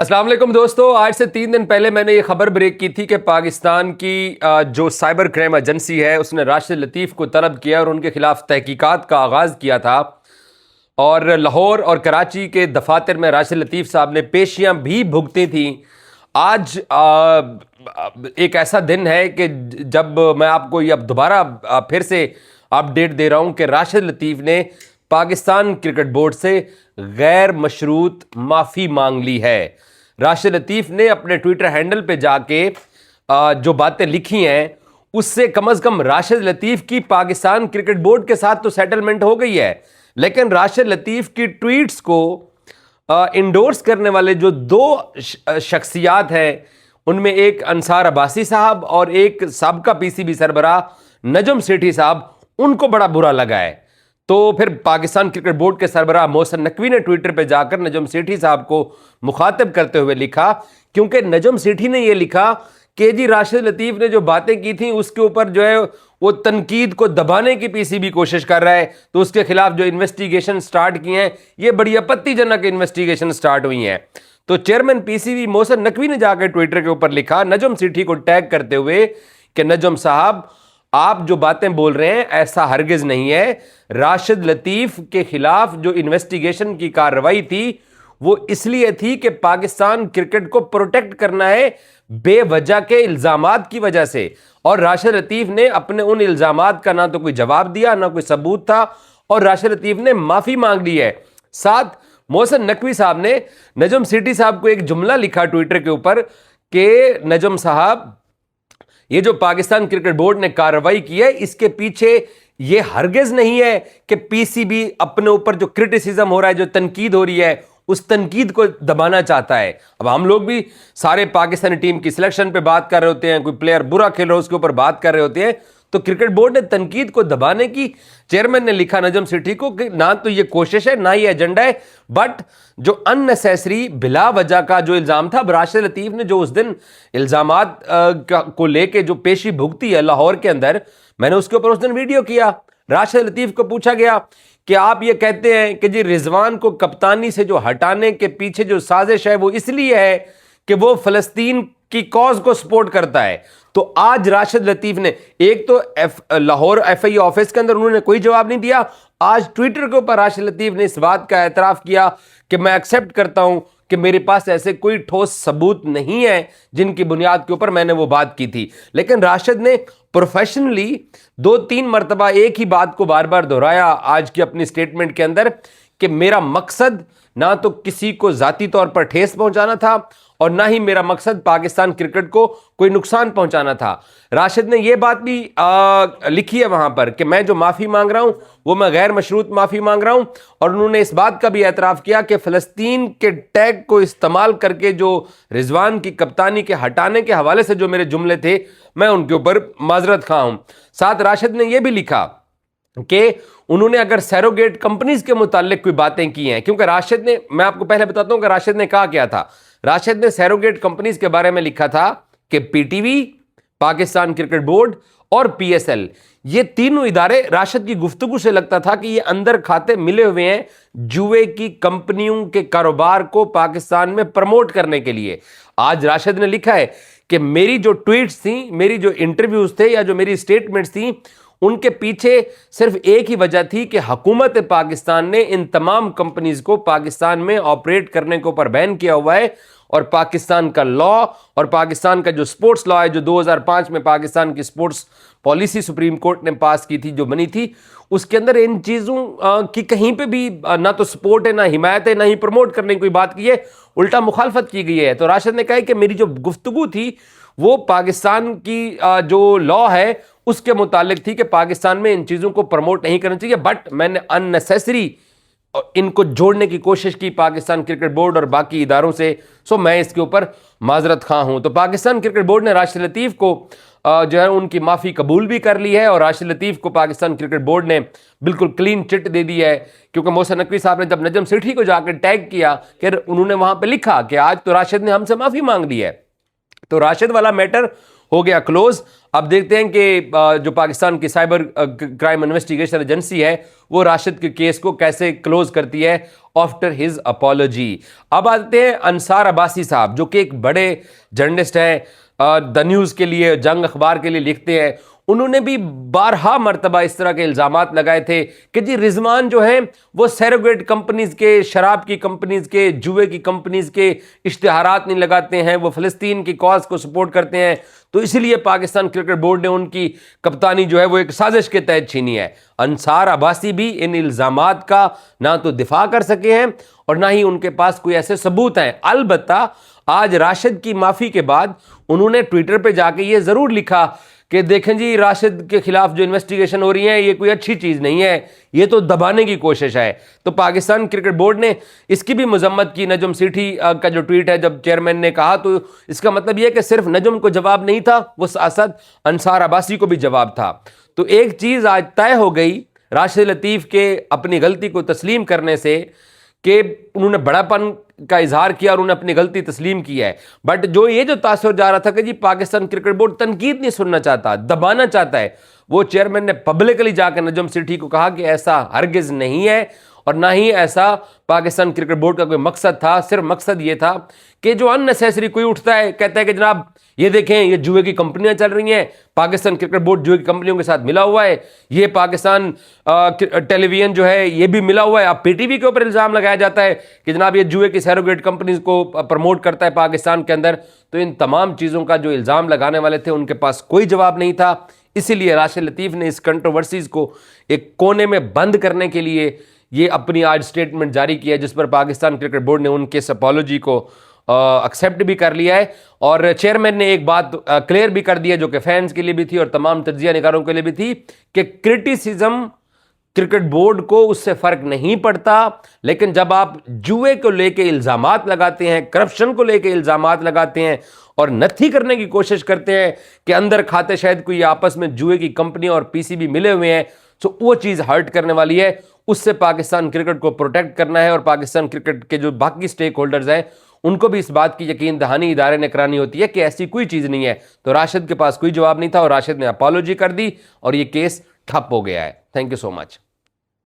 अस्सलाम वालेकुम दोस्तों, आज से 3 दिन पहले मैंने ये खबर ब्रेक की थी कि पाकिस्तान की जो साइबर क्राइम एजेंसी है उसने राशिद लतीफ़ को तलब किया और उनके खिलाफ तहकीकात का आगाज़ किया था। और लाहौर और कराची के दफातर में राशिद लतीफ़ साहब ने पेशियां भी भुगती थी। आज एक ऐसा दिन है कि जब मैं आपको ये अब दोबारा फिर से अपडेट दे रहा हूं कि राशिद लतीफ़ ने पाकिस्तान क्रिकेट बोर्ड से गैर मशरूत माफ़ी मांग ली है। राशिद लतीफ़ ने अपने ट्विटर हैंडल पे जाके जो बातें लिखी हैं उससे कम से कम राशिद लतीफ़ की पाकिस्तान क्रिकेट बोर्ड के साथ तो सेटलमेंट हो गई है, लेकिन राशिद लतीफ़ की ट्वीट्स को इंडोर्स करने वाले जो दो शख्सियात हैं उनमें एक अंसार अब्बासी साहब और एक साबका पीसीबी सरबराह नजम सेठी साहब, उनको बड़ा बुरा लगा है। तो फिर पाकिस्तान क्रिकेट बोर्ड के सरबराह मोहसिन नकवी ने ट्विटर पे जाकर नजम सेठी साहब को मुखातिब करते हुए लिखा, क्योंकि नजम सेठी ने यह लिखा कि जी राशिद लतीफ़ ने जो बातें की थी उसके ऊपर जो है वो तनकीद को दबाने की पीसीबी कोशिश कर रहा है, तो उसके खिलाफ जो इन्वेस्टिगेशन स्टार्ट किए हैं ये बड़ी आपत्तिजनक इन्वेस्टिगेशन स्टार्ट हुई हैं। तो चेयरमैन पीसीबी मोहसिन नकवी ने जाकर ट्विटर के ऊपर लिखा नजम सेठी को टैग करते हुए कि नजम साहब आप जो बातें बोल रहे हैं ऐसा हरगिज नहीं है। राशिद लतीफ़ के खिलाफ जो इन्वेस्टिगेशन की कार्रवाई थी वो इसलिए थी कि पाकिस्तान क्रिकेट को प्रोटेक्ट करना है बेवजह के इल्जामात की वजह से, और राशिद लतीफ़ ने अपने उन इल्जामात का ना तो कोई जवाब दिया ना कोई सबूत था, और राशिद लतीफ़ ने माफ़ी मांग ली है। साथ मोहसिन नकवी साहब ने नजम सेठी साहब को एक जुमला लिखा ट्विटर के ऊपर कि नजम साहब ये जो पाकिस्तान क्रिकेट बोर्ड ने कार्रवाई की है इसके पीछे ये हरगिज नहीं है कि पीसीबी अपने ऊपर जो क्रिटिसिज्म हो रहा है, जो तनकीद हो रही है, उस तनकीद को दबाना चाहता है। अब हम लोग भी सारे पाकिस्तानी टीम की सिलेक्शन पे बात कर रहे होते हैं, कोई प्लेयर बुरा खेल रहा है उसके ऊपर बात कर रहे होते हैं, तो क्रिकेट बोर्ड ने तनकीद को दबाने की चेयरमैन ने लिखा नजम सेठी को कि ना तो ये कोशिश है ना ये एजेंडा है, बट जो अननेसेसरी बिला वजह का जो इल्ज़ाम था, राशिद लतीफ़ ने जो उस दिन इल्ज़ामात को लेके जो पेशी भुगती है लाहौर के अंदर, मैंने उसके ऊपर उस दिन वीडियो किया। राशिद लतीफ़ को पूछा गया कि आप ये कहते हैं कि जी रिजवान को कप्तानी से जो हटाने के पीछे जो साजिश है वो इसलिए है कि वो फ़लस्तीन की कॉज को सपोर्ट करता है। तो आज राशिद लतीफ़ ने एक तो लाहौर एफआई ऑफिस के अंदर उन्होंने कोई जवाब नहीं दिया, आज ट्विटर के ऊपर राशिद लतीफ़ ने इस बात का एतराफ़ किया कि मैं एक्सेप्ट करता हूं कि मेरे पास ऐसे कोई ठोस सबूत नहीं है जिनकी बुनियाद के ऊपर मैंने वो बात की थी। लेकिन राशिद ने प्रोफेशनली 2-3 मरतबा एक ही बात को बार बार दोहराया आज की अपनी स्टेटमेंट के अंदर कि मेरा मकसद ना तो किसी को जाती तौर पर ठेस पहुंचाना था और ना ही मेरा मकसद पाकिस्तान क्रिकेट को कोई नुकसान पहुंचाना था। राशिद ने यह बात भी लिखी है वहां पर कि मैं जो माफ़ी मांग रहा हूं वो मैं गैर मशरूत माफ़ी मांग रहा हूं, और उन्होंने इस बात का भी एतराफ़ किया कि फ़लस्तीन के टैग को इस्तेमाल करके जो रिजवान की कप्तानी के हटाने के हवाले से जो मेरे जुमले थे मैं उनके ऊपर माजरत खा हूं। साथ राशिद ने यह भी लिखा कि उन्होंने अगर सैरोगेट कंपनीज के मुतालिक कोई बातें की हैं, क्योंकि राशिद ने, मैं आपको पहले बताता हूं कि राशिद ने कहा क्या था। राशिद ने सैरोगेट कंपनीज के बारे में लिखा था कि पीटीवी, पाकिस्तान क्रिकेट बोर्ड और पीएसएल, ये तीनों इदारे राशिद की गुफ्तगू से लगता था कि ये अंदर खाते मिले हुए हैं जुए की कंपनियों के कारोबार को पाकिस्तान में प्रमोट करने के लिए। आज राशिद ने लिखा है कि मेरी जो ट्वीट्स थी, मेरी जो इंटरव्यूज थे या जो मेरी स्टेटमेंट्स थी, उनके पीछे सिर्फ एक ही वजह थी कि हुकूमत पाकिस्तान ने इन तमाम कंपनीज को पाकिस्तान में ऑपरेट करने के ऊपर बैन किया हुआ है, और पाकिस्तान का लॉ और पाकिस्तान का जो स्पोर्ट्स लॉ है जो 2005 में पाकिस्तान की स्पोर्ट्स पॉलिसी सुप्रीम कोर्ट ने पास की थी, जो बनी थी, उसके अंदर इन चीज़ों की कहीं पे भी ना तो सपोर्ट है, ना हिमायत है, ना ही प्रमोट करने की कोई बात की है, उल्टा मुखालफत की गई है। तो राशिद ने कहा कि मेरी जो गुफ्तगू थी वो पाकिस्तान की जो लॉ है उसके मुतालिक थी कि पाकिस्तान में इन चीज़ों को प्रमोट नहीं करना चाहिए, बट मैंने अननेसेसरी इनको जोड़ने की कोशिश की पाकिस्तान क्रिकेट बोर्ड और बाकी इदारों से, सो मैं इसके ऊपर माजरत खा हूं। तो पाकिस्तान क्रिकेट बोर्ड ने राशिद लतीफ़ को जो है उनकी माफ़ी कबूल भी कर ली है, और राशिद लतीफ़ को पाकिस्तान क्रिकेट बोर्ड ने बिल्कुल क्लीन चिट दे दी है, क्योंकि मोहसिन नकवी साहब ने जब नजम सेठी को जाकर टैग किया कि उन्होंने वहां पर लिखा कि आज तो राशिद ने हमसे माफ़ी मांग ली है। तो राशिद वाला मैटर हो गया क्लोज। अब देखते हैं कि जो पाकिस्तान की साइबर क्राइम इन्वेस्टिगेशन एजेंसी है वो राशिद के केस को कैसे क्लोज करती है आफ्टर हिज अपॉलॉजी। अब आते हैं अंसार अब्बासी साहब, जो कि एक बड़े जर्नलिस्ट हैं, द न्यूज़ के लिए, जंग अखबार के लिए लिखते हैं। उन्होंने भी बारहा मरतबा इस तरह के इल्जामात लगाए थे कि जी रिजवान जो हैं वो सैरोगेट कंपनीज के, शराब की कंपनीज के, जुए की कंपनीज के इश्तिहारात नहीं लगाते हैं, वो फ़लस्तीन की कॉज को सपोर्ट करते हैं, तो इसीलिए पाकिस्तान क्रिकेट बोर्ड ने उनकी कप्तानी जो है वो एक साजिश के तहत छीनी है। अंसार अब्बासी भी इन इल्जामात का ना तो दिफा कर सके हैं और ना ही उनके पास कोई ऐसे सबूत हैं। अलबत्ता आज राशिद की माफ़ी के बाद उन्होंने ट्विटर पे जाके ये ज़रूर लिखा कि देखें जी, राशिद के खिलाफ जो इन्वेस्टिगेशन हो रही है ये कोई अच्छी चीज़ नहीं है, ये तो दबाने की कोशिश है। तो पाकिस्तान क्रिकेट बोर्ड ने इसकी भी मजम्मत की। नजम सेठी का जो ट्वीट है, जब चेयरमैन ने कहा, तो इसका मतलब यह कि सिर्फ नजम को जवाब नहीं था, वो साथ अंसार अब्बासी को भी जवाब था। तो एक चीज़ आज तय हो गई राशिद लतीफ़ के अपनी गलती को तस्लीम करने से कि उन्होंने बड़ापन का इजहार किया और उन्होंने अपनी गलती तस्लीम की है। बट जो ये जो तासुर जा रहा था कि जी पाकिस्तान क्रिकेट बोर्ड तनकीद नहीं सुनना चाहता, दबाना चाहता है, वो चेयरमैन ने पब्लिकली जाकर नजम सेठी को कहा कि ऐसा हरगिज नहीं है और ना ही ऐसा पाकिस्तान क्रिकेट बोर्ड का कोई मकसद था। सिर्फ मकसद ये था कि जो अननेसेसरी कोई उठता है, कहता है कि जनाब ये देखें ये जुए की कंपनियां चल रही हैं, पाकिस्तान क्रिकेट बोर्ड जुए की कंपनियों के साथ मिला हुआ है, ये पाकिस्तान टेलीविजन जो है ये भी मिला हुआ है। अब पीटीवी के ऊपर इल्ज़ाम लगाया जाता है कि जनाब ये जुए की सैरोगेट कंपनीज को प्रमोट करता है पाकिस्तान के अंदर। तो इन तमाम चीज़ों का जो इल्ज़ाम लगाने वाले थे उनके पास कोई जवाब नहीं था। इसीलिए राशिद लतीफ़ ने इस कंट्रोवर्सीज़ को एक कोने में बंद करने के लिए ये अपनी आज स्टेटमेंट जारी किया, जिस पर पाकिस्तान क्रिकेट बोर्ड ने उनके इस अपॉलॉजी को एक्सेप्ट भी कर लिया है। और चेयरमैन ने एक बात क्लियर भी कर दिया, जो कि फैंस के लिए भी थी और तमाम तज्जिया निगारों के लिए भी थी, कि क्रिटिसिज्म क्रिकेट बोर्ड को उससे फर्क नहीं पड़ता, लेकिन जब आप जुए को लेके इल्जामात लगाते हैं, करप्शन को लेके इल्जामात लगाते हैं और नथी करने की कोशिश करते हैं कि अंदर खाते शायद कोई आपस में जुए की कंपनी और पीसीबी मिले हुए हैं, तो वो चीज़ हर्ट करने वाली है। उससे पाकिस्तान क्रिकेट को प्रोटेक्ट करना है और पाकिस्तान क्रिकेट के जो बाकी स्टेक होल्डर्स हैं उनको भी इस बात की यकीन दहानी इदारे ने करानी होती है कि ऐसी कोई चीज़ नहीं है। तो राशिद के पास कोई जवाब नहीं था और राशिद ने अपॉलॉजी कर दी और ये केस ठप हो गया है। Thank you so much.